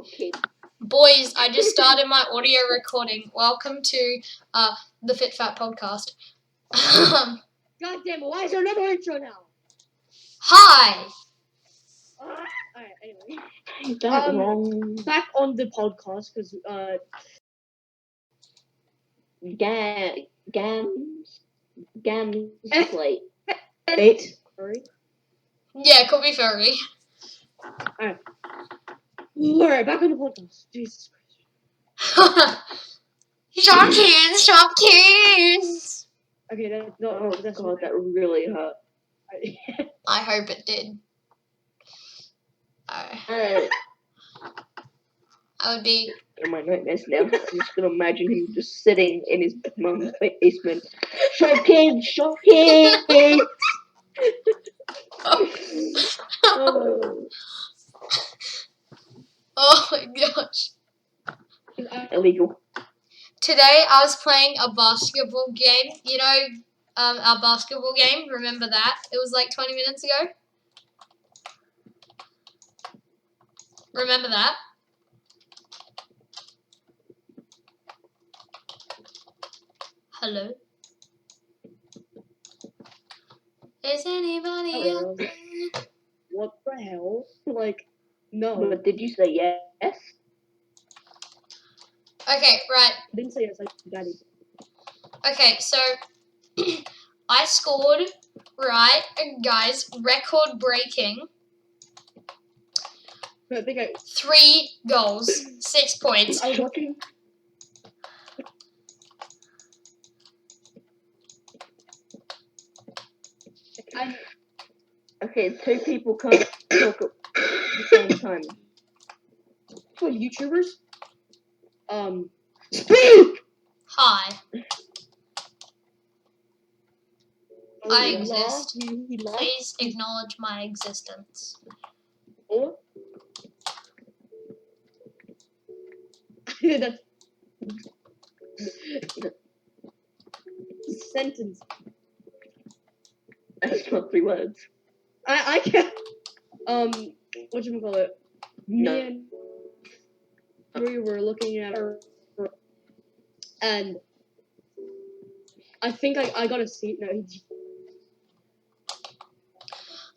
Okay. Boys, I just started my audio recording. Welcome to the FitFat podcast. God damn it, why is there another intro now? Hi! Alright, anyway. Is that wrong? Back on the podcast, because, Gams plate. 8. Sorry. Yeah, could be furry. Alright, back on the podcast. Jesus Christ. Shopkins! Okay, that's not. Oh That's god, that really hurt. I hope it did. I would be. In my nightmares now, I'm just gonna imagine him just sitting in his mum's basement. Shopkins! Shopkins! Oh Oh my gosh. my god. Illegal. Today I was playing a basketball game. You know, our basketball game. Remember that? It was like 20 minutes ago. Remember that? Hello? Is anybody Hello. out there? What the hell? Like, no. But did you say yes? Okay, right. I didn't say yes, I said daddy. Okay, so I scored, right, guys, record breaking, I think 3 goals, 6 points. I was watching. Okay, 2 people can't talk at the same time. For YouTubers, speak! Hi. I He exist. lost. He lost. Please acknowledge my existence. Or that's sentence. That's not 3 words. I can't. Whatchamacallit? No. Me and we were looking at her, and I think I got a seat now.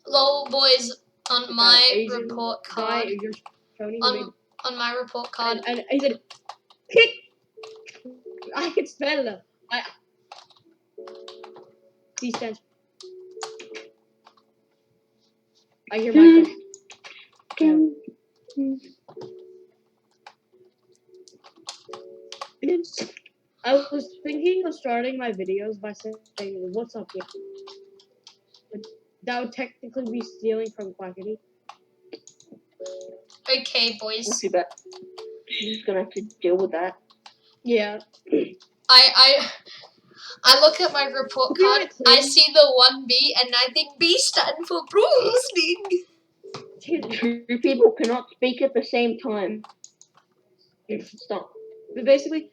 Lol, boys, on my Asian report guy, card, you're Tony, who made, on my report card, and he said, kick. I can spell it. C stands. I hear my I was thinking of starting my videos by saying, "What's up, yeah?" But that would technically be stealing from Quackity. okay, Not boys. too bad. You're just gonna have to deal with that. Yeah. I look at my report card, I see the 1B, and I think B stands for broomstick. 2 people cannot speak at the same time. Stop. But basically,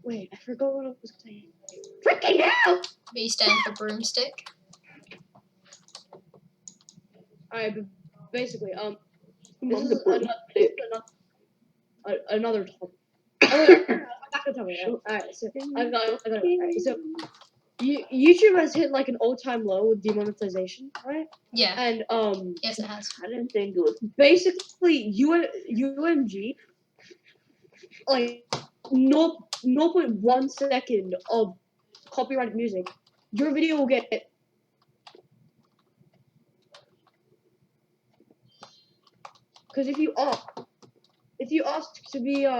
wait, I forgot what I was saying. Freaking hell! B stands for broomstick. Alright, but basically, this On is the another topic. I'm not gonna tell you. Alright, so I got it. Alright, so YouTube has hit like an all-time low with demonetization, right? Yeah. And Yes, it has. I didn't think it was. basically UMG, like 0.1 second of copyrighted music, your video will get it. Because if you ask to be So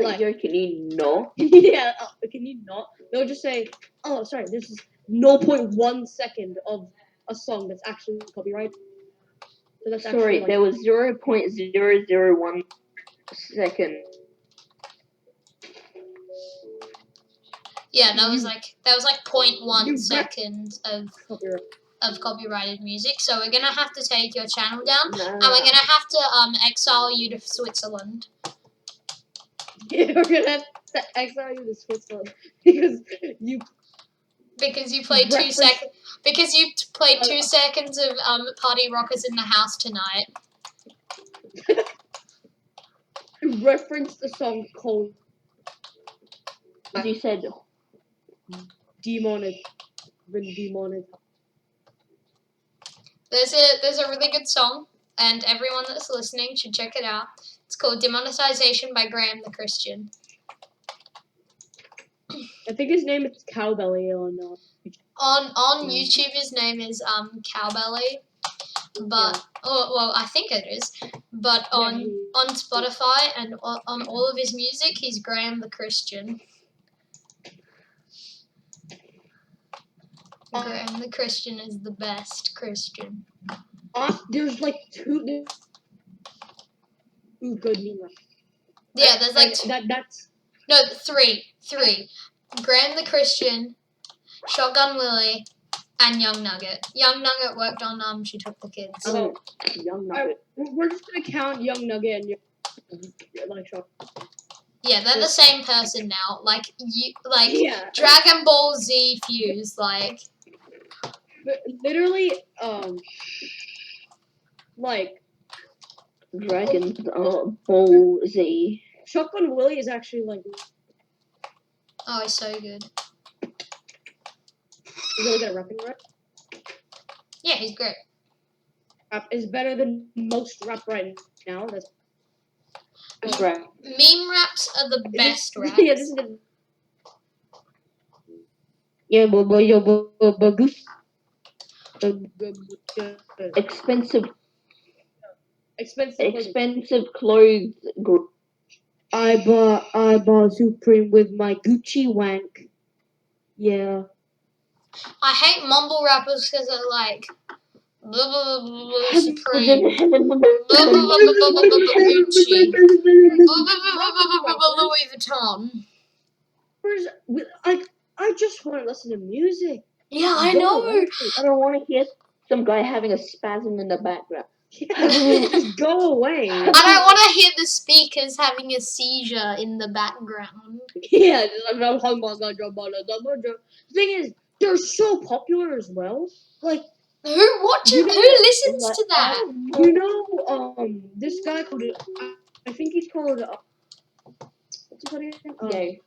like- you're joking, you know? yeah, can you not? They'll just say, oh, sorry, this is 0.1 second of a song that's actually copyright. So that's Sorry, actually, like, there was 0.001 second. Yeah, that was like 0.1 You- seconds copyright. of copyrighted music. So we're gonna have to take your channel down, Nah. and we're gonna have to exile you to Switzerland. Yeah, we're gonna have to exile you to Switzerland because you Because you played 2 Reference- seconds. Because you played 2 seconds of Party Rockers in the House tonight. Reference the song called As you said, Demonetized. There's a really good song, and everyone that's listening should check it out. It's called Demonetization by Graham the Christian. I think his name is Cowbelly on On YouTube, his name is Cowbelly, but well, I think it is. But on Spotify and on all of his music, he's Graham the Christian. Graham the Christian is the best Christian. There's like two good meme. Yeah, there's like that's no three. Graham the Christian, Shotgun Willie, and Young Nugget. Young Nugget worked on She Took the Kids. Oh. young Alright, nugget. we're just gonna count Young Nugget and like Shock. Yeah, they're the same person now. Like Yeah. Dragon Ball Z fuse. Like But literally, like Dragon Ball Z. Shotgun Willie is actually like oh, he's so good. really good at rapping, right? Yeah, he's great. Rap is better than most rap right now. That's Right. Meme raps are the best raps. Yeah, this is the Yeah, but goose. Expensive expensive. clothes. I bought Supreme with my Gucci wank. Yeah. I hate mumble rappers because they're like blah blah blah blah blah Supreme. Blah blah blah blah blah blah blah Gucci. Blah blah blah blah blah blah Louis Vuitton. Like, I just want to listen to music. Yeah, I Go know. away. I don't want to hear some guy having a spasm in the background. Just go away. I don't want to hear the speakers having a seizure in the background. Yeah. The thing is, they're so popular as well. Like, Who watches? You know, Who listens to that? you know, this guy called, I think he's called, what's he called again? Okay.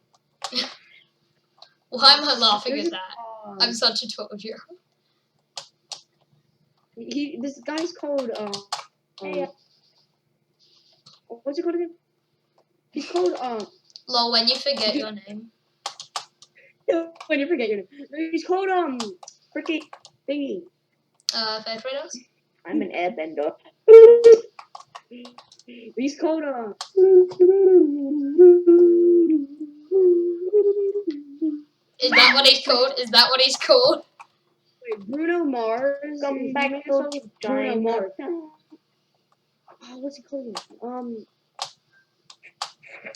Why am I laughing there's at that? I'm such a 12-year-old. This guy's called, what's he called again? He's called, Lol, when you forget your name. when you forget your name. He's called, freaking thingy. Faith Raiders? I'm an airbender. He's called, Is that what he's called? Is that what he's called? wait, Bruno Mars. Come He back made a to song with Bruno China. Mars. Oh, what's he called again?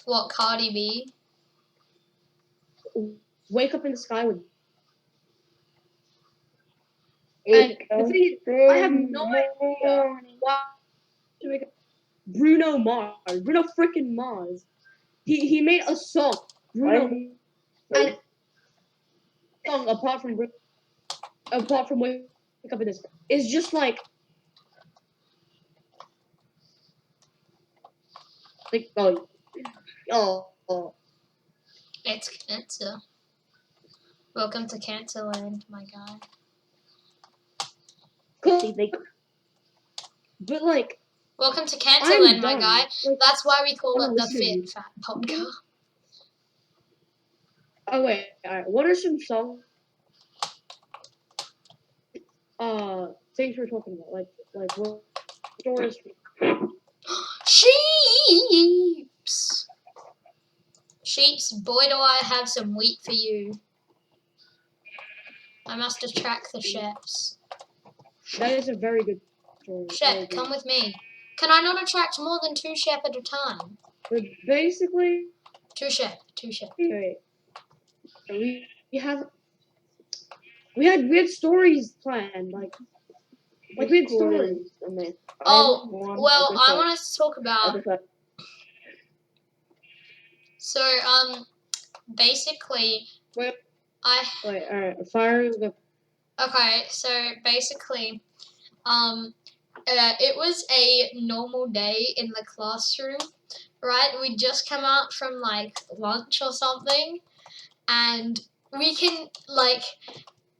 What, Cardi B? Wake Up in the Sky with. And the thing is, I have no idea why to make Bruno Mars. Bruno freaking Mars. He made a song. Bruno and song apart from Wake Up in the Sky is just like oh. It's cancer. Welcome to Cancerland, my guy. Cool. But like, Welcome to I'm Cancerland, my done. guy. Like, That's why we call I'm it the listening. FitFat podcast. oh wait, alright. What are some songs? Things we're talking about, like what stories? Sheeps! Sheeps, boy do I have some wheat for you. I must attract the sheps. That is a very good story. Shep, come with me. Can I not attract more than 2 shep at a time? But basically, 2 shep. wait, we had stories planned, like we had stories. Oh, well, I want us to talk about. So, basically, Wait. Wait, alright, fire the. Okay, so basically, it was a normal day in the classroom, right? We just come out from like lunch or something, and we can like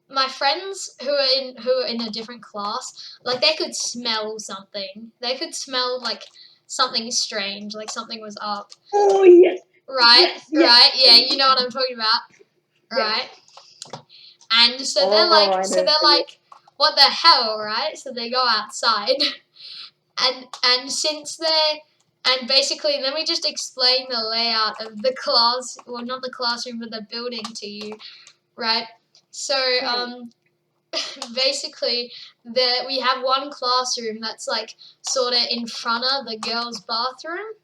my friends who are in a different class, like they could smell something. They could smell like something strange, like something was up. Oh yes. Right, Yes, yes. right, yeah, you know what I'm talking about, right? And so they're like, what the hell, right? So they go outside, and since and basically, let me just explain the layout of the class, well, not the classroom, but the building to you, right? So, basically, we have one classroom that's like sort of in front of the girls' bathroom.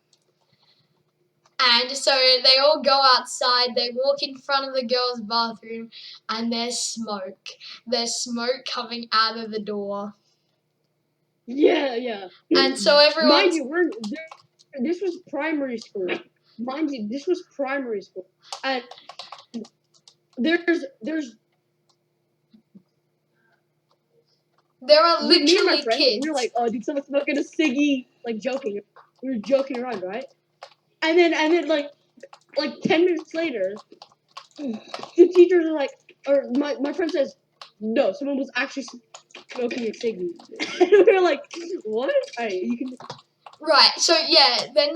And so they all go outside, they walk in front of the girls' bathroom, and there's smoke. There's smoke coming out of the door. Yeah. And so everyone's... Mind you, this was primary school. Mind you, this was primary school. And there's there are me and my literally friends, kids. we were like, oh, did someone smoking a ciggy? Like joking. We were joking around, right? And then like 10 minutes later, the teachers are like, or my friend says, no, someone was actually smoking a ciggy. And we were like, what? Alright, you can. Right. So yeah, then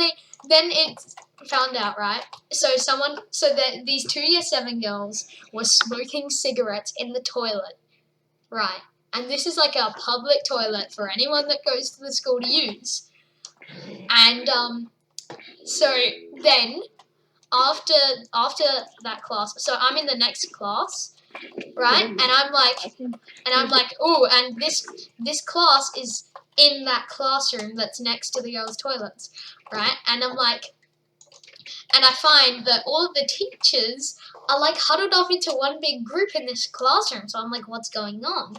it's found out, right? So these 2 year 7 girls were smoking cigarettes in the toilet, right? And this is like a public toilet for anyone that goes to the school to use. And so then after that class, so I'm in the next class, right? And I'm like, oh, and this class is in that classroom that's next to the girls' toilets, right? And I'm like, and I find that all of the teachers are like huddled off into one big group in this classroom. So I'm like, what's going on?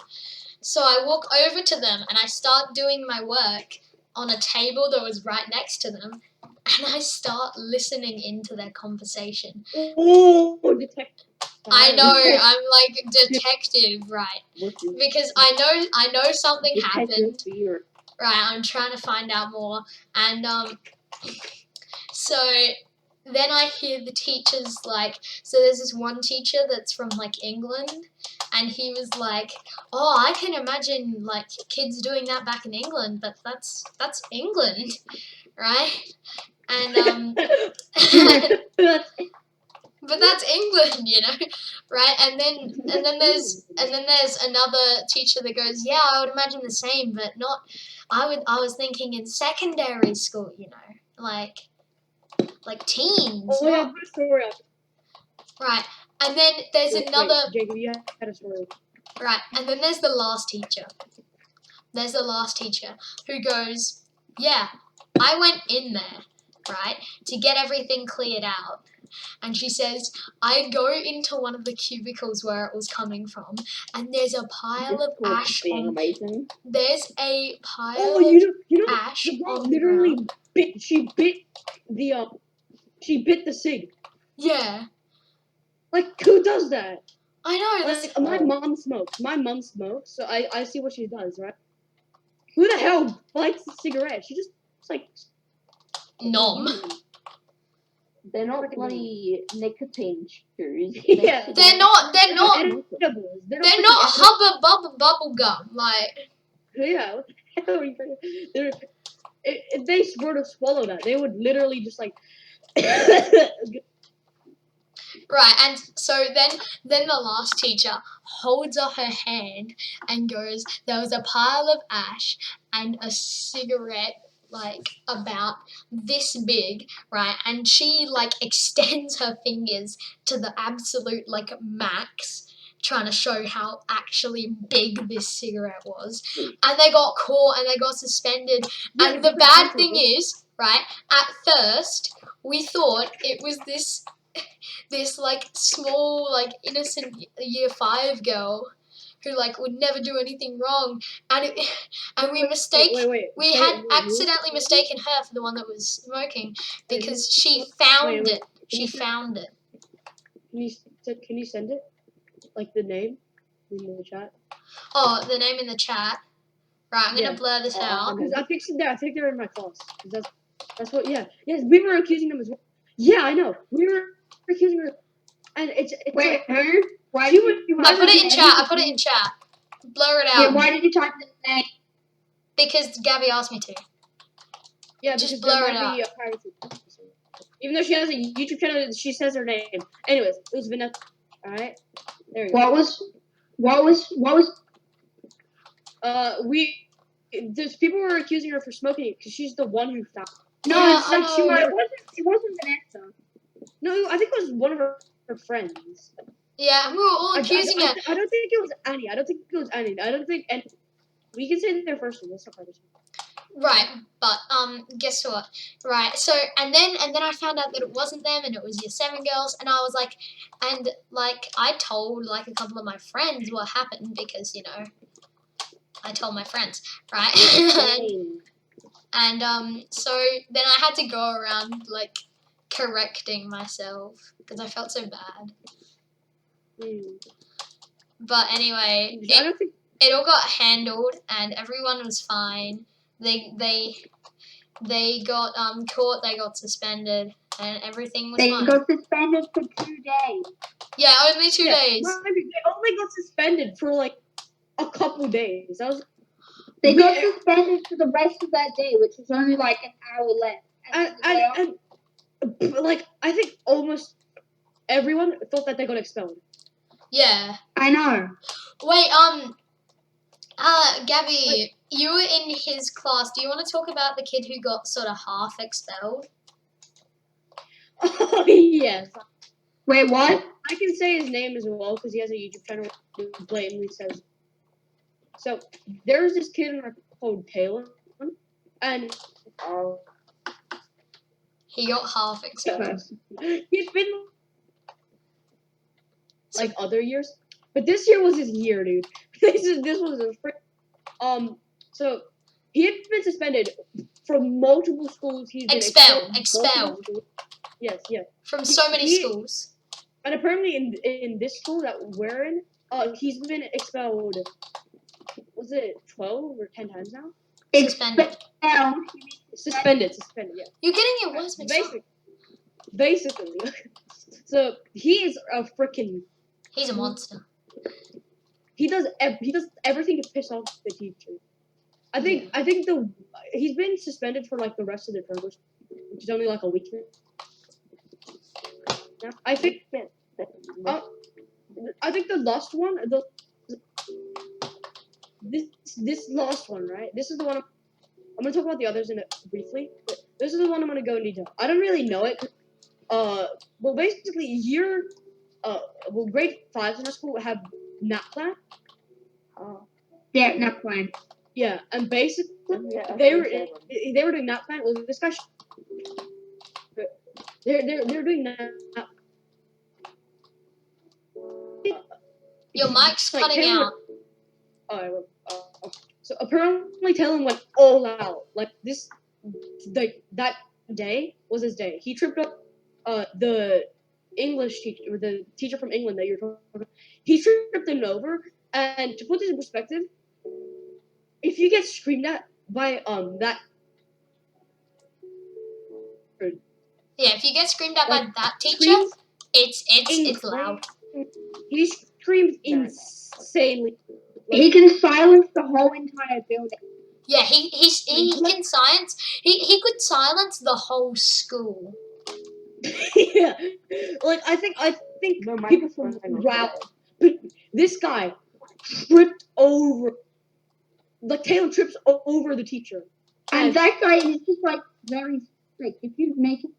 So I walk over to them and I start doing my work on a table that was right next to them. And I start listening into their conversation. Oh, detective. I know, I'm like detective, right? Because I know something happened. Right, I'm trying to find out more. And so then I hear the teachers like, so there's this one teacher that's from like England, and he was like, oh, I can imagine like kids doing that back in England, but that's England, right? And but that's England, you know, right? And then there's another teacher that goes, yeah, I would imagine the same, but not. I was thinking in secondary school, you know, like teens. Oh yeah, put a story up. Right, and then there's another. Wait, Jacob, you had a story. Right, and then there's the last teacher. There's the last teacher who goes, yeah, I went in there, right, to get everything cleared out. And she says, I go into one of the cubicles where it was coming from, and there's a pile of ash on. Amazing. There's a pile Oh, of ash the girl on the literally ground. she bit the cig. Yeah. Like, who does that? I know. Like, my mom smokes. So I see what she does, right? Who the hell lights a cigarette? She just, it's like... Nom. They're not bloody nicotine chews. Yeah. They're not edibles. they're not hubba bubble gum, like. Yeah, what the hell are you thinking? If they were to swallow that, they would literally just like... Right, and so then the last teacher holds up her hand and goes, there was a pile of ash and a cigarette like about this big, right? And she like extends her fingers to the absolute like max, trying to show how actually big this cigarette was. And they got caught and they got suspended. And the bad thing is, right, at first we thought it was this like small like innocent year 5 girl who like would never do anything wrong, and we had accidentally mistaken her for the one that was smoking because she found it. She found it. Can you send it? Like the name in the chat. Oh, the name in the chat. Right, I'm gonna blur this out. Because I think they're in my class. 'Cause that's what. Yeah. Yes, we were accusing them as well. Yeah, I know. We were accusing her, and it's Wait, like, who? Why she did would. you I put it in chat. I put it in chat. Blur it Yeah, out why did you type the name? because Gabby asked me to. Yeah, Just because blur there it might be a piracy. Even though she has a YouTube channel, she says her name. Anyways, it was Vanessa. All right. There you go. What was? There's people were accusing her for smoking it because she's the one who found. No, Yeah, it's I like she know. might. It wasn't Vanessa. No, I think it was one of her friends. Yeah, we were all accusing her. I don't think it was Annie. I don't think and we can say their first name. That's not hard to say. Right, but guess what? Right, so and then I found out that it wasn't them and it was Year 7 girls, and I was like, and like I told like a couple of my friends what happened because I told my friends, right? and so then I had to go around like correcting myself because I felt so bad. But anyway, I don't think it all got handled and everyone was fine. They got caught, they got suspended, and everything was They fine. got suspended for 2 days. Yeah, only 2 days. They only got suspended for like a couple days. They got suspended for the rest of that day, which was only like an hour left. And like I think almost everyone thought that they got expelled. Yeah. I know. Wait, Gabby, you were in his class. Do you want to talk about the kid who got sort of half expelled? Oh yes. Wait, what? I can say his name as well because he has a YouTube channel who blatantly says. So there's this kid in our called Taylor, and He got half expelled. he's been like other years, but this year was his year, dude. This was his So he had been suspended from multiple schools. He's been Expelled. Yes, yes. From so many schools. And apparently in this school that we're in, he's been expelled. Was it 12 or 10 times now? Suspended. Suspended, yeah. You're getting your words mixed up. Basically. So he is a freaking. He's a monster. He does everything to piss off the teacher. I think he's been suspended for like the rest of the term, which is only like a week now. I think the last one, this last one, right? This is the one I'm gonna talk about the others in it briefly. But this is the one I'm gonna go in detail. I don't really know it. Well, basically, grade 5s in our school have nap plan. Yeah, nap plan. Yeah, and basically they were doing nap plan. Well, this guy. They're doing nap. Your mic's Like, cutting out. So apparently Taylor went all out. Like that day was his day. He tripped up the English teacher, or the teacher from England that you're talking about. He tripped him over, and to put this in perspective, if you get screamed at by that. Yeah, if you get screamed at by that teacher, screams it's loud. He screams insanely. He can silence the whole entire building. Yeah, he can silence. He could silence the whole school. Yeah, like I think people from but this guy tripped over. Like Taylor trips over the teacher, And that guy is just like very like if you make it.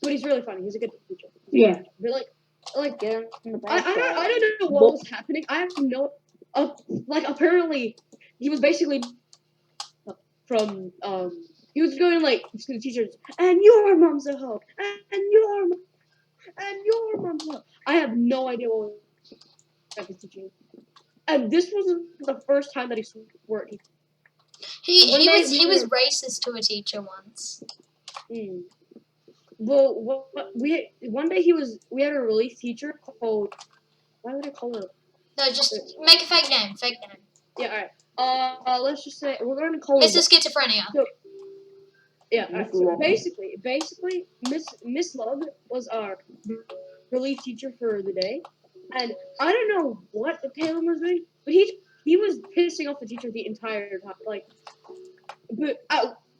But he's really funny. He's a good teacher. Yeah. But like I don't know what was happening. I have no. Like apparently, he was basically from he was going like to the teachers, and your mom's a hoe, and your mom's a hoe. I have no idea what was teaching. And this wasn't the first time that he swore at teachers. He was racist to a teacher once. Well, one day we had a relief teacher called why would I call her? No, just make a fake name. Fake name. Yeah, alright. Let's just say we're gonna call her. Mr. Schizophrenia. Yeah. Miss So Love. basically, Miss Love was our relief teacher for the day, and I don't know what Taylor was doing, but he was pissing off the teacher the entire time. Like, but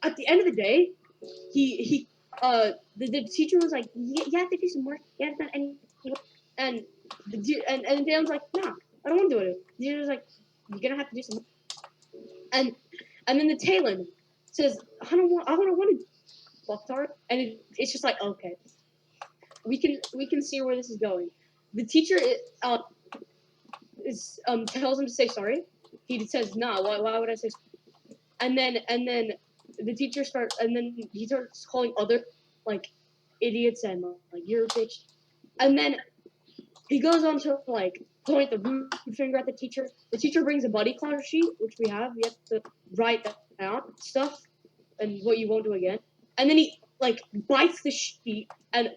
at the end of the day, the teacher was like, you have to do some work. You haven't done any work. And and Taylor's like, nah, I don't want to do it. The teacher's like, you're gonna have to do some work. And then the Talon says, I don't want to fuck tart, and it's just like, okay, we can see where this is going. The teacher tells him to say sorry. He says, nah, why would I say sorry? And then the teacher he starts calling other like idiots and like you're a bitch. And then he goes on to like point the rude finger at the teacher. The teacher brings a buddy card sheet, which we have. You have to write down stuff and what you won't do again. And then he like bites the sheet and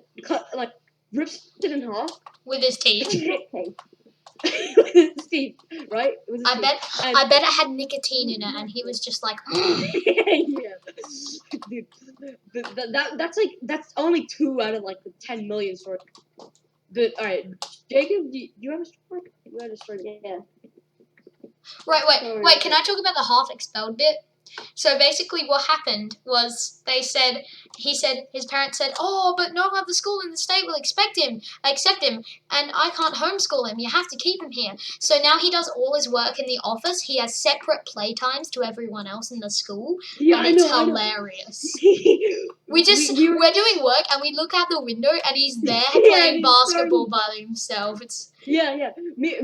rips it in half With his teeth. Okay. with his teeth, right? With his I teeth. bet it had nicotine in it, and he was just like, Yeah, dude, that's only 2 out of like the 10 million stories. All right, Jacob, do you have a story? You had a story. Yeah. Wait, can I talk about the half expelled bit? So basically what happened was his parents said, oh, but no other school in the state will accept him, and I can't homeschool him, you have to keep him here. So now he does all his work in the office, he has separate playtimes to everyone else in the school, Yeah, and I it's know. hilarious. We We're doing work and we look out the window and he's there Yeah, playing he's basketball by himself. It's Yeah. Me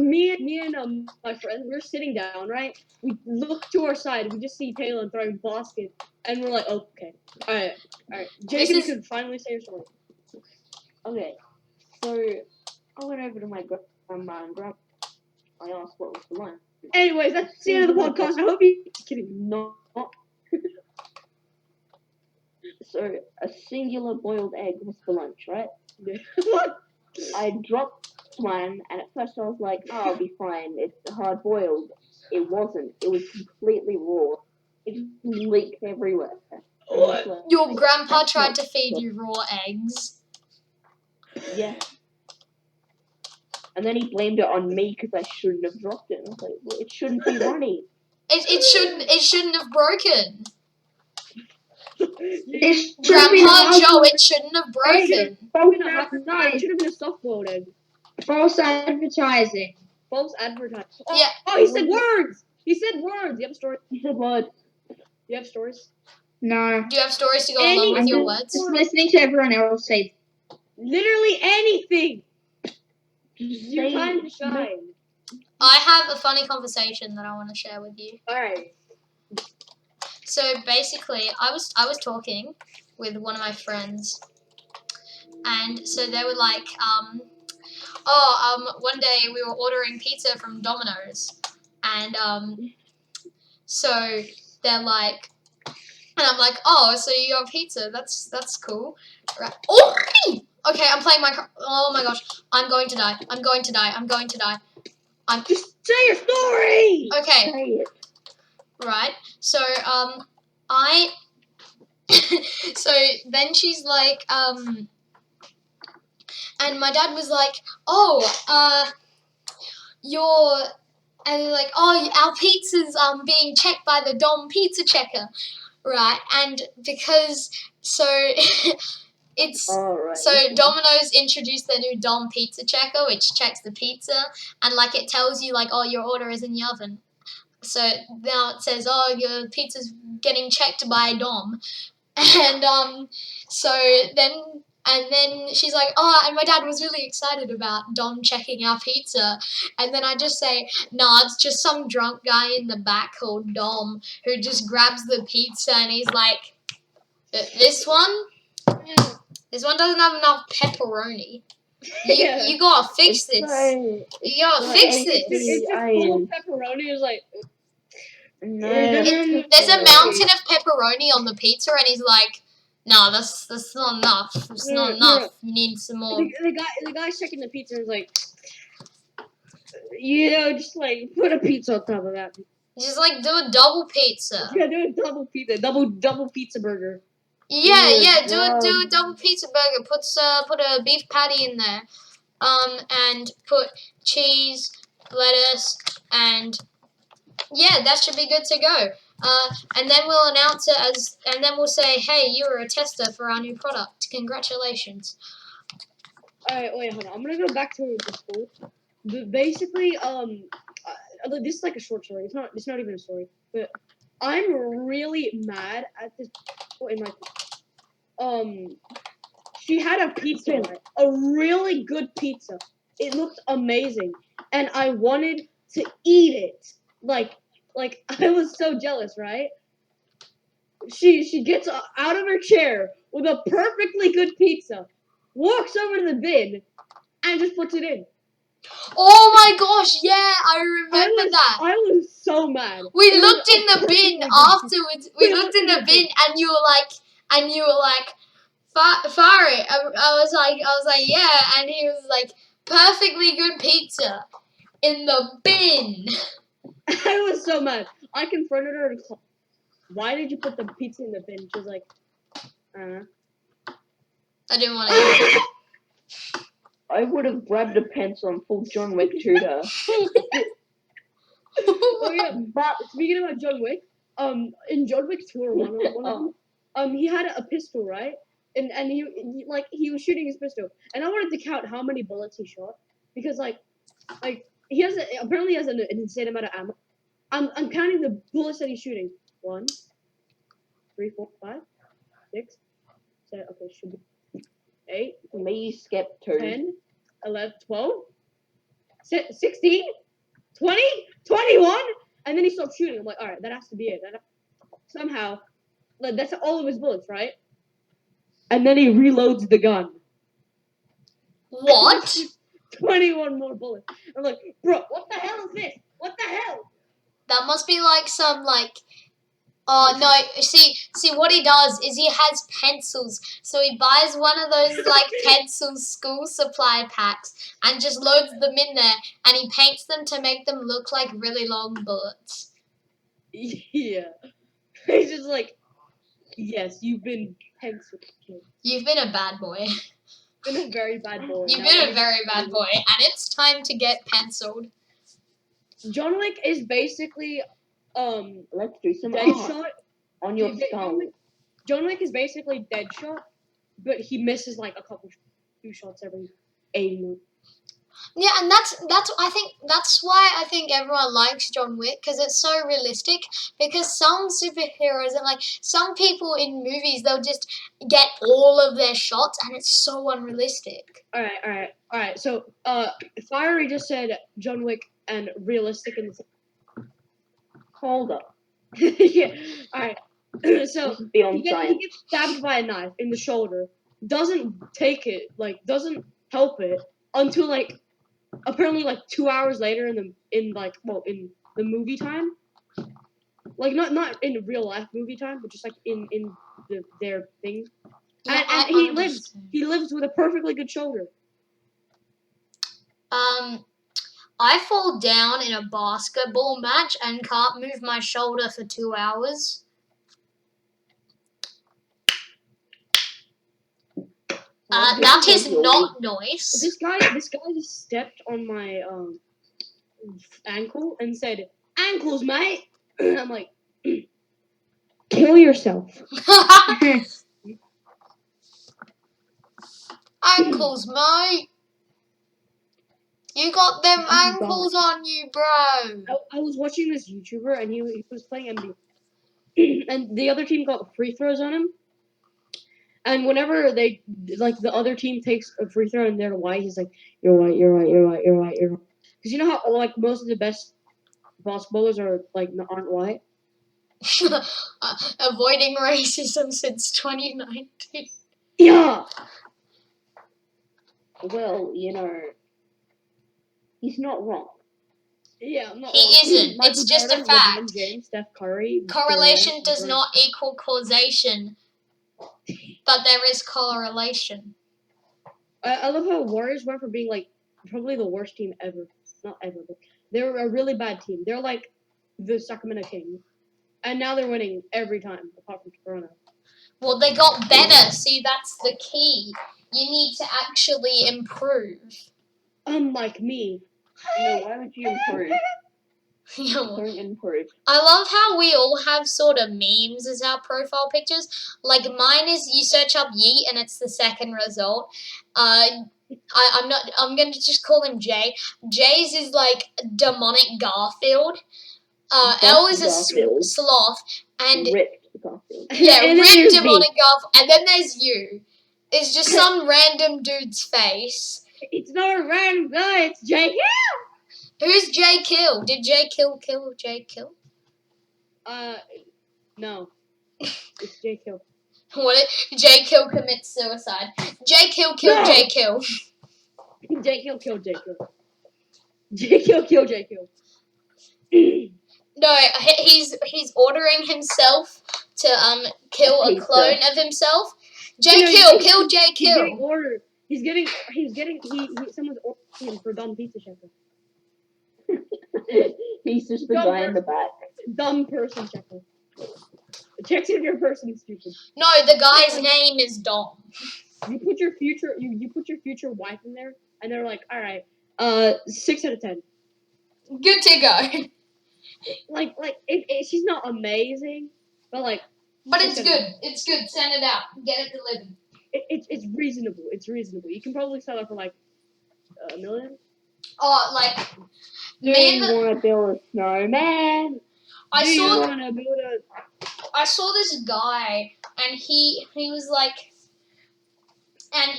and my friend, we're sitting down, right? We look to our side, we just see Taylor throwing basket, and we're like, okay, all right. Jacob, you can finally say your story. Okay. So I went over to my grandma and grandpa. I asked what was for lunch. Anyways, that's the end of the podcast. I hope you kidding. Not. So a singular boiled egg was for lunch, right? What? I dropped one, and at first I was like, "Oh, I'll be fine. It's hard boiled." It wasn't. It was completely raw. It leaked everywhere. I was like, your grandpa "That's tried not to feed good." you raw eggs. Yeah. And then he blamed it on me because I shouldn't have dropped it. And I was like, well, it shouldn't be runny. It shouldn't have broken. It Grandpa Joe, it shouldn't have broken. It should have been a soft boiled egg. False advertising. False advertising. Yeah. Oh, he said words. He said words. You have a story? He said what? You have stories? No. Do you have stories to go along with your words? Just listening to everyone else say. Literally anything. Just Your say. time to shine. I have a funny conversation that I want to share with you. All right. So basically, I was talking with one of my friends, and so they were like, one day we were ordering pizza from Domino's, and so they're like, and I'm like, oh, so you got pizza? That's cool, right? Oh, okay, I'm playing my. Oh my gosh, I'm going to die. I'm going to die. I'm going to die. Just say your story. Okay. Say it. Right. So so then she's like, and my dad was like, oh, and they're like, oh, our pizza's being checked by the Dom pizza checker, right? And because it's Alright. so Domino's introduced their new Dom pizza checker, which checks the pizza and like it tells you like, oh, your order is in the oven. So now it says, oh, your pizza's getting checked by Dom, and so then she's like, oh, and my dad was really excited about Dom checking our pizza. And then I just say, nah, it's just some drunk guy in the back called Dom who just grabs the pizza and he's like, this one doesn't have enough pepperoni. You gotta fix this. You gotta fix this. It's just full of pepperoni. It's like. No. There's a mountain of pepperoni on the pizza, and he's like, "No, that's not enough. It's not enough. You need some more." The guy's checking the pizza and is like, You know, just like put a pizza on top of that. Just like do a double pizza. Yeah, do a double pizza, double pizza burger. Yeah, Yeah, yeah. Do a double pizza burger. Put a beef patty in there. And put cheese, lettuce, and yeah, that should be good to go. And then we'll announce it and then we'll say, hey, you were a tester for our new product. Congratulations. Alright, wait, hold on. I'm gonna go back to the school. Basically, this is like a short story. It's not even a story. But I'm really mad at this point in my she had a pizza, right? A really good pizza. It looked amazing, and I wanted to eat it. Like I was so jealous, right? She gets out of her chair with a perfectly good pizza, walks over to the bin, and just puts it in. Oh my gosh, yeah, I remember that. I was so mad. We It was looked in a the bin perfectly good afterwards. We looked in the bin, and you were like, Fari. I was like, yeah, and he was like, perfectly good pizza in the bin. I was so mad. I confronted her. Why did you put the pizza in the bin? She was like, I didn't want to eat it. I would have grabbed a pencil and pulled John Wick tutor. Oh yeah, but speaking about John Wick, in John Wick 2 or 1 of them, he had a pistol, right? And he was shooting his pistol, and I wanted to count how many bullets he shot because like he has apparently has an insane amount of ammo. I'm counting the bullets that he's shooting. 1, 3, 4, 5, 6, 7. Okay, should be 8. Me skip 2. 10, 11, 12, 16, 20, 21, and then he stopped shooting. I'm like, all right, that has to be it. Somehow, like, that's all of his bullets, right? And then he reloads the gun. What? 21 more bullets. I'm like, bro, what the hell is this? What the hell? That must be like some like. Oh no! See what he does is he has pencils. So he buys one of those like pencil school supply packs and just loads them in there, and he paints them to make them look like really long bullets. Yeah. He's just like, yes, you've been penciled, kid. You've been a bad boy. Been a very bad boy. You've Now, been a very bad boy, and it's time to get penciled. John Wick is basically Let's do some Deadshot. art on your Dude, skull. John Wick is basically Deadshot, but he misses like a couple, 2 shots every 80 minutes. Yeah, and that's why I think everyone likes John Wick, because it's so realistic. Because some superheroes and like some people in movies, they'll just get all of their shots, and it's so unrealistic. All right. So, Fiery just said John Wick and realistic in the Hold up. yeah. All right. So This is beyond he science. gets stabbed by a knife in the shoulder. Doesn't take it, like doesn't help it until like apparently like 2 hours later in the movie time. Like not in real life movie time, but just like in their thing. Yeah, And he lives. He lives with a perfectly good shoulder. I fall down in a basketball match and can't move my shoulder for 2 hours. That is not nice. This guy just stepped on my ankle and said, "Ankles, mate." I'm like, kill yourself. Ankles, mate. You got them ankles on you, bro. I was watching this YouTuber and he was playing NBA, and the other team got free throws on him. And whenever they like the other team takes a free throw and they're white, he's like, "You're white, you're white, you're white, you're white, you're white." Because you know how like most of the best basketballers aren't white. Avoiding racism since 2019. Yeah. Well, you know, he's not wrong. Yeah, I'm not He wrong. isn't. Michael It's just a Jordan, fact. LeBron James, Steph Curry. Correlation Durant, does Durant. not equal causation, but there is correlation. I love how Warriors went from being like probably the worst team ever not ever, but they were a really bad team. They're like the Sacramento Kings, and now they're winning every time, apart from Toronto. Well, they got better. See, that's the key. You need to actually improve. Unlike me. No, why would you improve? Yeah, well, Don't improve. I love how we all have sort of memes as our profile pictures. Like mine is you search up Yeet and it's the second result. I'm gonna just call him Jay. Jay's is like demonic Garfield. L is a Garfield. sloth and Ripped Garfield. yeah, And then ripped there's me. demonic Garfield. And then there's you. It's just some random dude's face. It's not a random guy, it's Jake. Who's Jay Kill? Did Jay Kill Jay Kill? No. It's Jake Hill. What? Jay Kill commits suicide. Jay Kill kill No! Jay Kill. Jake Hill killed Jake Hill. Jake Hill killed Jake Hill. No, he's ordering himself to kill a Pizza. clone of himself. Jay No, Kill, he's- kill Jay He's getting Kill. ordered. Someone's ordering him for dumb pizza checker. He's just the Dumb guy in the person. back. Dumb person checker. Checks if your person is stupid. No, the guy's name is Dom. You put your future wife in there, and they're like, all right, 6 out of 10. Good to go. Like she's not amazing, but like, But 6 it's out of 10. good. It's good. Send it out. Get it delivered. It's reasonable. It's reasonable. You can probably sell it for like $1 million. Oh, like Do me you and the, want to build a snowman? I Do you saw wanna build I saw this guy and he was like and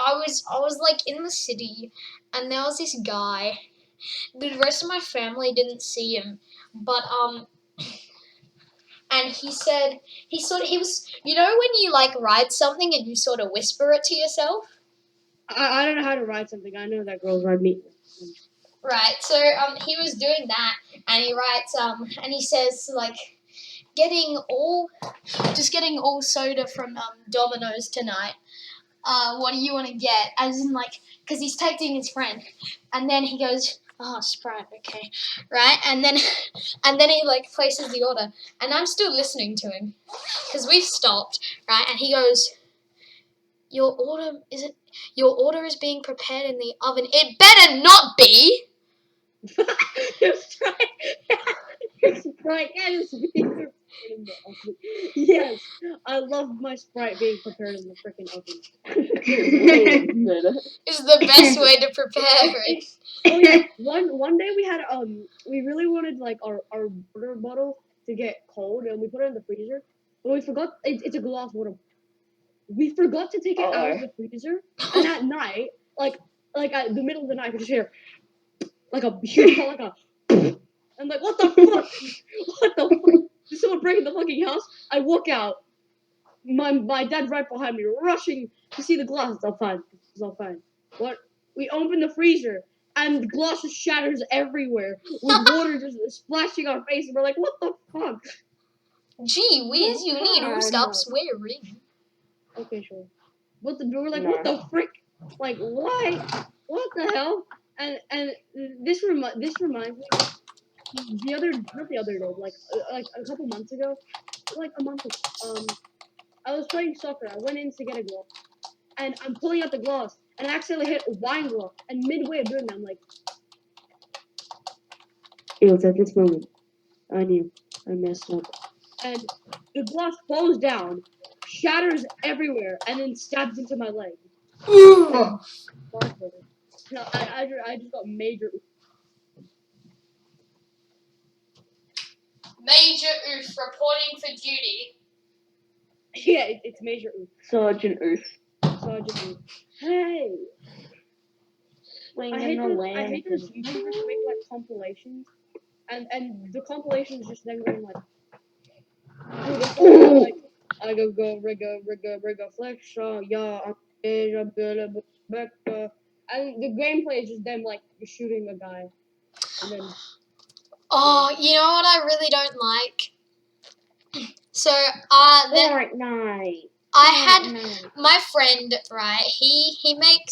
I was like in the city and there was this guy. The rest of my family didn't see him, but and he was you know when you like write something and you sort of whisper it to yourself? I don't know how to write something. I know that girls ride meat. Right. So he was doing that and he writes and he says like getting all soda from Domino's tonight. What do you want to get? As in, like, because he's texting his friend, and then he goes, "Oh, Sprite, okay, right?" And then he like places the order, and I'm still listening to him, because we've stopped, right? And he goes, "Your order is being prepared in the oven. It better not be." Your Sprite. Your Sprite. Yes, I love my Sprite being prepared in the freaking oven. Is the best way to prepare it. Oh yeah, one day we really wanted like our water bottle to get cold, and we put it in the freezer, but we forgot it's a glass water. We forgot to take it out of the freezer, and at night, like at the middle of the night, I could just hear like a huge like a. I'm like, what the fuck? What the fuck? Is someone breaking the fucking house? I walk out. My dad's right behind me, rushing to see the glass. It's all fine. It's all fine. What? We open the freezer, and the glass just shatters everywhere, with water just splashing our face, and we're like, what the fuck? Gee whiz, you need to stop swearing. Okay, sure. We're like, what the frick? Like, why? What the hell? And this reminds me. Not the other day, like a couple months ago, like a month ago, I was playing soccer. I went in to get a glove, and I'm pulling out the glass, and I accidentally hit a wine glass. And midway of doing that, I'm like, it was at this moment I knew I messed up. And the glass falls down, shatters everywhere, and then stabs into my leg. Ooh. No, I just got major. Major oof reporting for duty. Yeah, it's major oof. Sergeant Oof. Sergeant oof. Hey. I hate those YouTubers who make like compilations, and the compilations just then going like, like I go rigga flexion, yeah, I'm good, and the gameplay is just them like shooting a guy, and then. Oh, you know what I really don't like? So, Fortnite. I had my friend, right? He made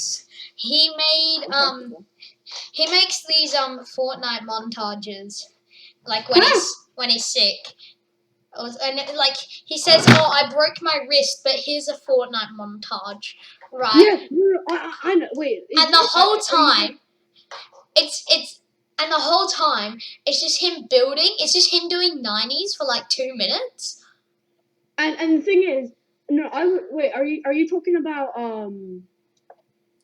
He makes these Fortnite montages, like when he's sick. And like he says, "Oh, I broke my wrist, but here's a Fortnite montage." Right? Yeah, no, I know. Wait. And the whole time, it's and the whole time it's just him building. It's just him doing 90s for like 2 minutes. And the thing is, no, wait. Are you talking about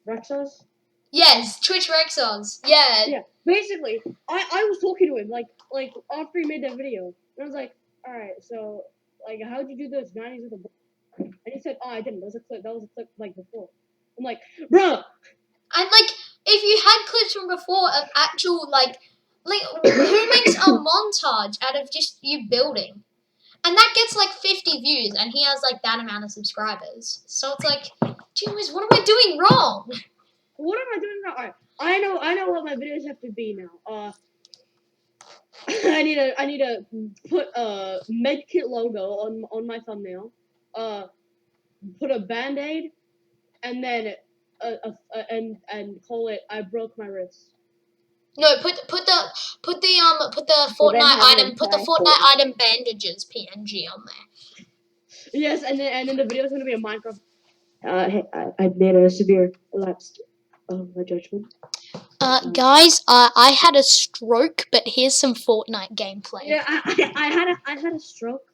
Rexos? Yes, Twitch Rexons. Yeah. Yeah. Basically, I was talking to him like after he made that video, and I was like, all right, so like, how'd you do those 90s with the ball? And he said, oh, I didn't. That was a clip like before. I'm like, bro. And like, if you had clips from before of actual like who makes a montage out of just you building? And that gets like 50 views, and he has like that amount of subscribers. So it's like, geez, what am I doing wrong? What am I doing wrong? Alright, I know what my videos have to be now. I need to put a medkit logo on my thumbnail. Put a band-aid, and then and call it "I broke my wrist." No, put the Fortnite item, put the Fortnite item bandages PNG on there. Yes, and then the video's gonna be a Minecraft. Hey, I made a severe lapse of my judgment. Guys, I had a stroke, but here's some Fortnite gameplay. Yeah, I had a stroke,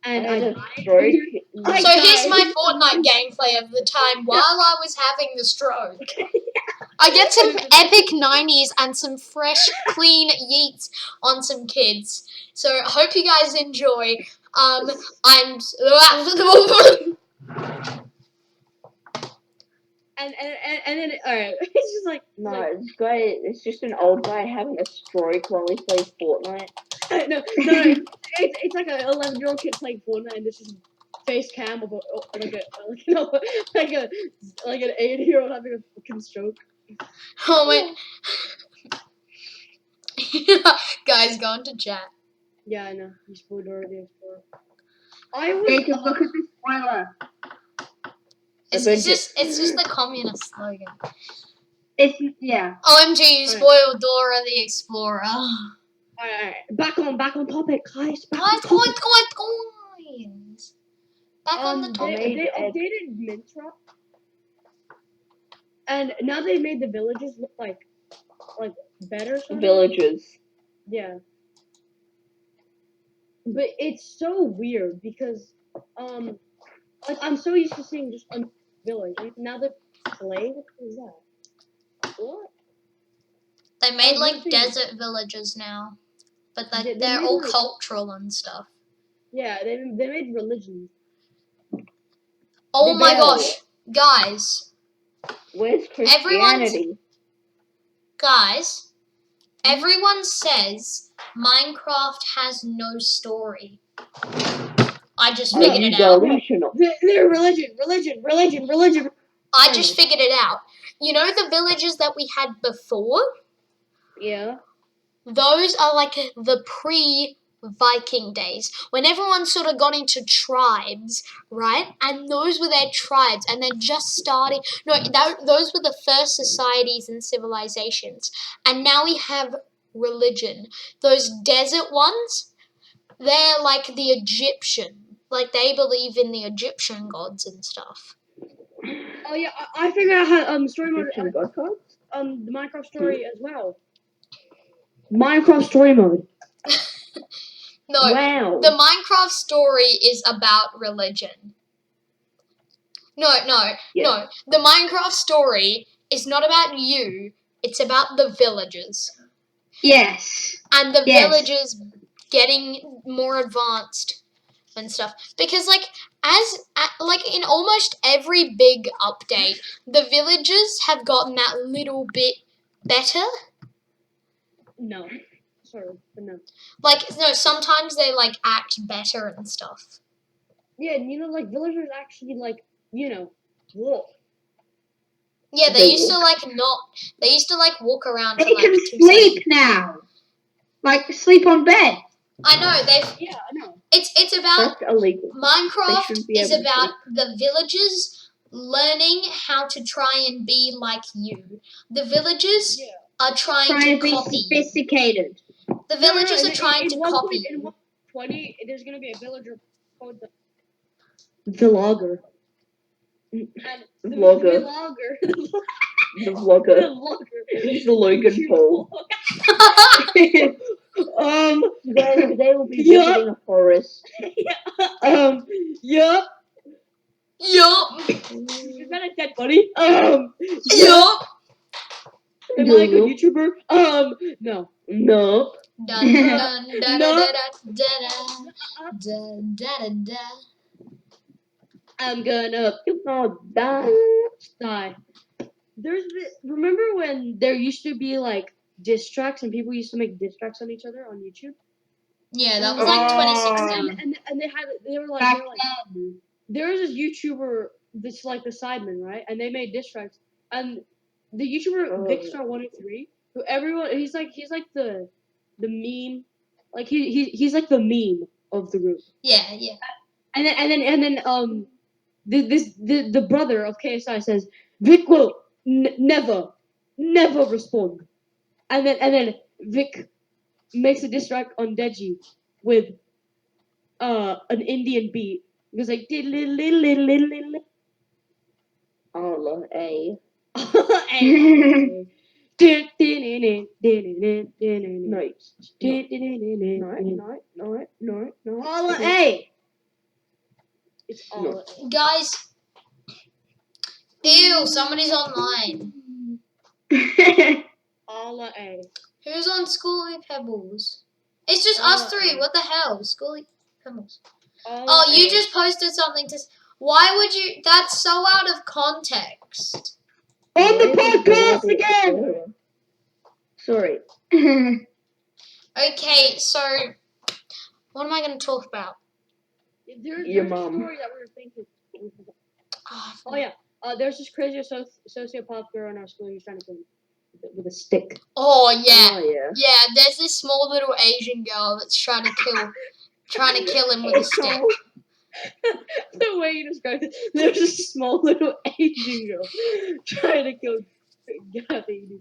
and I died. Stroke. So here's my Fortnite gameplay of the time while I was having the stroke. I get some epic 90s and some fresh, clean yeets on some kids. So hope you guys enjoy. I'm and then alright, it's just like This guy. It's just an old guy having a stroke while he plays Fortnite. no, it's like an 11-year-old kid playing Fortnite, and this is face cam of like an 80-year-old having a fucking stroke. oh my. Guys, go into chat. Yeah, I know. You spoiled already. I was. Jacob, look at this spoiler. It's just the communist slogan. Yeah. OMG, you spoiled Dora the Explorer. Alright. Back on topic, guys. Guys. Back on the topic. They updated Mintra, and now they made the villages look like better. Sort of. Villages. Yeah. But it's so weird because like I'm so used to seeing just a village. Now they're playing. What is that? What? They made like desert villages now, but they're all cultural and stuff. Yeah, they made religion. Oh my gosh, guys! Where's Christianity? Guys, everyone says Minecraft has no story. I just figured it out. They're religion. I just figured it out. You know the villages that we had before? Yeah. Those are like the pre-Viking days, when everyone sort of got into tribes, right? And those were their tribes, and they're just starting. No, those were the first societies and civilizations. And now we have religion. Those desert ones, they're like the Egyptian. Like, they believe in the Egyptian gods and stuff. Oh yeah, I figured out how story mode. The Minecraft story as well. Minecraft story mode. No, wow. The Minecraft story is about religion. No. The Minecraft story is not about you. It's about the villagers. Yes. And the villagers getting more advanced and stuff. Because like in almost every big update, the villagers have gotten that little bit better. No. Sorry, but no. Like, no, sometimes they like act better and stuff. Yeah, and like villagers actually walk. Yeah, they used to walk around. They can sleep now. Like sleep on bed. I know Yeah, I know. It's about That's illegal. Minecraft is about the villagers learning how to try and be like you. The villagers are trying Trying to to be copy. sophisticated. The villagers are in- trying in to one copy point- In you. 1.20, there's gonna be a villager called the Vlogger. And the Vlogger. Vlogger. The vlogger. Vlogger. It's the Logan Paul. They will be Yup. visiting a forest. Yup. Yup. Is that a dead body? Yup. Am I a good Yup. YouTuber? No. No. Dun dun da No. da da da da da. I'm gonna No, die. die. Remember when there used to be like diss tracks and people used to make diss tracks on each other on YouTube? Yeah, that was like 2016. And they were like Back then. there was this YouTuber, this like the Sidemen, right? And they made diss tracks. And the YouTuber Oh. Vicstar103, who everyone he's like the meme, like he's like the meme of the group. Yeah. And then the brother of KSI says Vic will never respond. And then Vic makes a diss track on Deji with an Indian beat. It goes like Allah, A. No. All A. It's all A. Guys. Ew, somebody's online. All A. Who's on Schooly Pebbles? It's just us three. What the hell? Schooly Pebbles. Oh, you just posted something to. Why would you? That's so out of context. On the podcast again. Sorry. Okay, so what am I going to talk about? There's Your a mom. story that we were thinking. Oh, Oh yeah. There's this crazy sociopath girl in our school who's trying to kill him with a stick. Oh yeah, Oh, yeah. yeah. There's this small little Asian girl that's trying to kill him with a stick. The way you described it, there's a small little Asian girl trying to kill Gabby.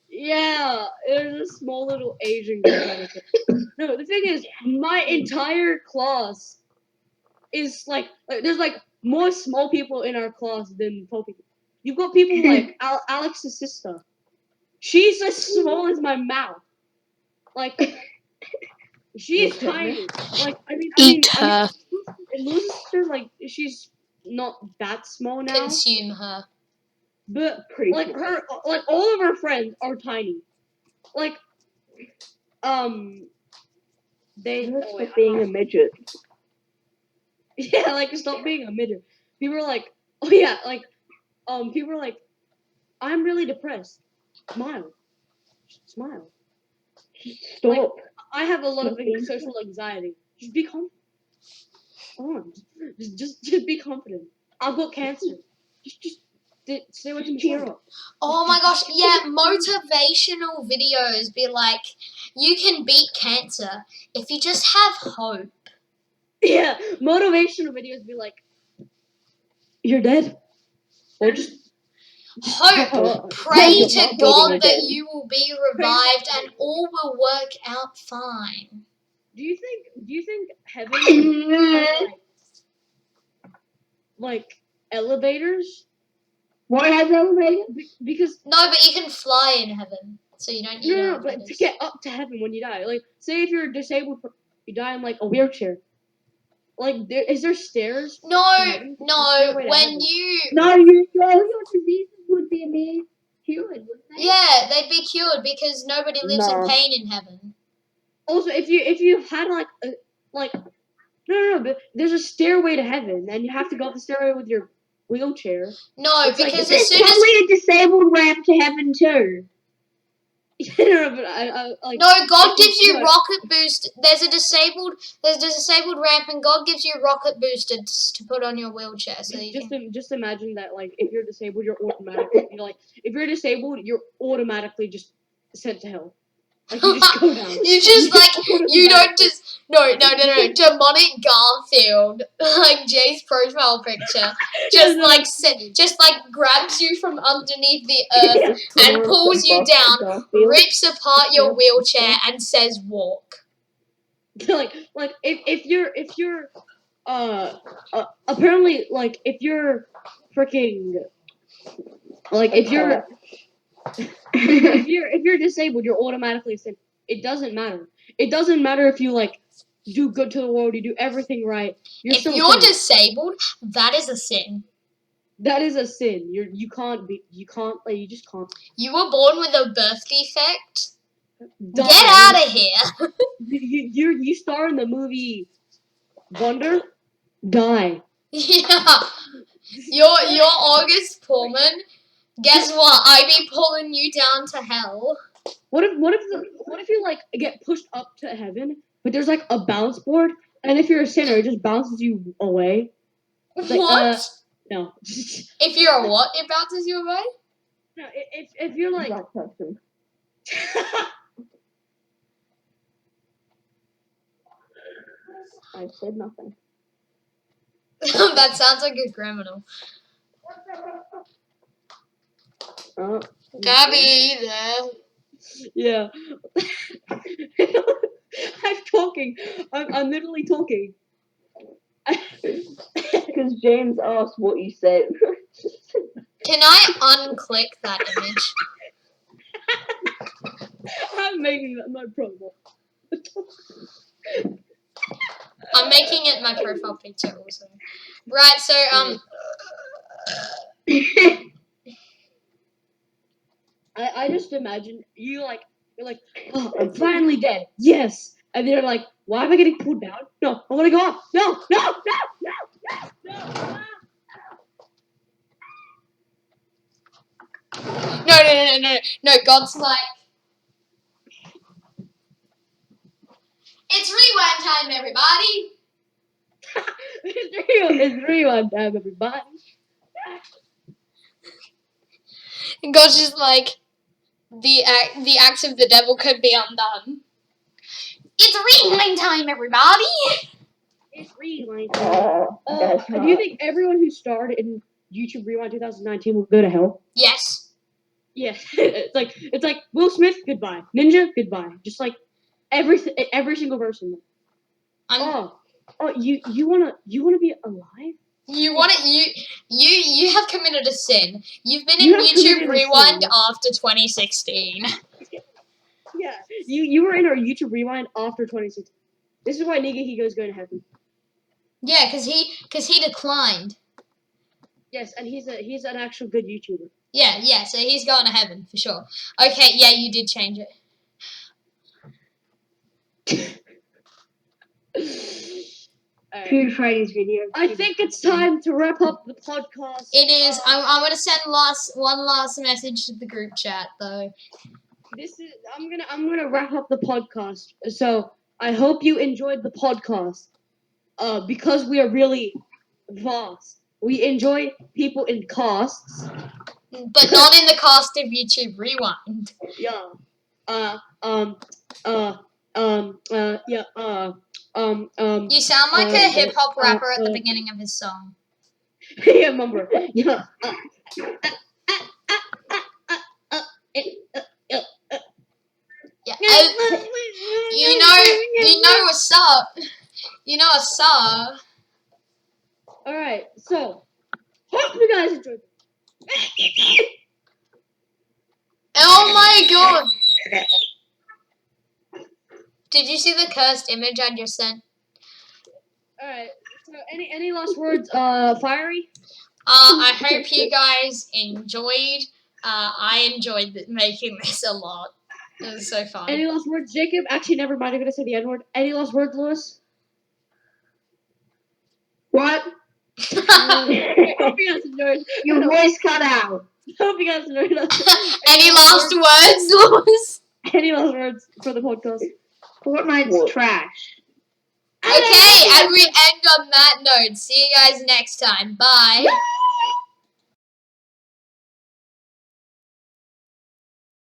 Yeah, there's a small little Asian girl trying to kill. No, the thing is, my entire class is like there's like more small people in our class than tall people. You've got people like Alex's sister. She's as small as my mouth. Like, she is tiny. Like, I mean, Lily's sister, like, she's not that small now. Consume her. But Pretty like cool. her, like all of her friends are tiny. Like, they Stop being a midget. yeah, like stop being a midget. People are like, oh yeah, like, people are like, I'm really depressed. Smile. Stop. Like, I have a lot of Stop being social anxiety. Just be confident. Come on, just be confident. I've got cancer. Just stay away from Cheer the up. Oh my gosh, yeah, motivational videos be like, you can beat cancer if you just have hope. Yeah, motivational videos be like, you're dead, or just Hope. Pray You're to not God holding that again. you will be revived and all will work out fine. Do you think heaven has like elevators? What has elevator? Because No, but you can fly in heaven, so you don't need no, but elevators. to get up to heaven when you die, like say if you're disabled, you die in like a wheelchair. Like, is there stairs? No, Stairway no, to when heaven. you... No, your diseases would be made cured, wouldn't they? Yeah, they'd be cured because nobody lives in No. pain in heaven. Also, if you had no, but there's a stairway to heaven, and you have to go up the stairway with your wheelchair. No, It's like- because There's as soon as... probably a disabled ramp to heaven too. No, but I like. No, God gives you No. rocket boost. There's a disabled ramp, and God gives you rocket boosters to put on your wheelchair, so you can... Just imagine that, like, if you're disabled, you're automatically if you're disabled, you're automatically just sent to hell. Like you just go down. You just like you don't automatically. just no. Demonic Garfield, like Jay's profile picture, just like just like grabs you from underneath the earth and pulls you down, rips apart your wheelchair, and says walk. like if you're apparently like if you're freaking like if you're if you're disabled, you're automatically a sin. It doesn't matter. It doesn't matter if you like do good to the world, you do everything right. If still you're sinning. disabled, that is a sin. That is a sin. You just can't. You were born with a birth defect. Die. Get out of here. You star in the movie Wonder. Die. Yeah. You're August Pullman. Guess what? I be pulling you down to hell. What if you like get pushed up to heaven, but there's like a bounce board, and if you're a sinner, it just bounces you away. Like, What? No. If you're a what? It bounces you away? No, if you're like That person. I said nothing. That sounds like a criminal. Oh. Gabby, there. Yeah. I'm talking. I'm literally talking. Because James asked what you said. Can I unclick that image? I'm making that my profile. I'm making it my profile picture also. Right, so I just imagine you're like, oh, I'm finally dead. Yes. And they're like, why am I getting pulled down? No, I want to go up. No. No, God's like, it's rewind time, everybody. It's rewind time, everybody. And God's just like, the acts of the devil could be undone. It's rewind time, everybody. It's rewind time. Do you think everyone who starred in YouTube Rewind 2019 will go to hell? Yes. Yes. it's like Will Smith, goodbye. Ninja, goodbye. Just like every single person. You wanna be alive? You want it? You have committed a sin. You've been You in have YouTube committed a Rewind sin. after 2016. Yeah. You were in our YouTube Rewind after 2016. This is why Nigahigo's going to heaven. Yeah, cause he declined. Yes, and he's an actual good YouTuber. Yeah. So he's going to heaven for sure. Okay, yeah, you did change it. Food Friday's video. I think it's time to wrap up the podcast. It is. I'm gonna send one last message to the group chat though. I'm gonna wrap up the podcast. So I hope you enjoyed the podcast. Because we are really vast. We enjoy people in casts. But not in the cast of YouTube Rewind. Yeah. You sound like a hip hop rapper at the beginning of his song. Yeah, remember. Yeah. Yeah. You know what's up. You know what's up. Alright, so hope you guys enjoyed. Oh my god. Did you see the cursed image I just sent? Alright, so any last words, Fiery? I hope you guys enjoyed. I enjoyed making this a lot. It was so fun. Any last words, Jacob? Actually, never mind. I'm gonna say the N word. Any last words, Lewis? What? Hope you guys enjoyed. Your voice cut out. Hope you guys enjoyed. Any last words, Lewis? Any last words for the podcast? Fortnite's trash. Okay, and we end on that note. See you guys next time. Bye.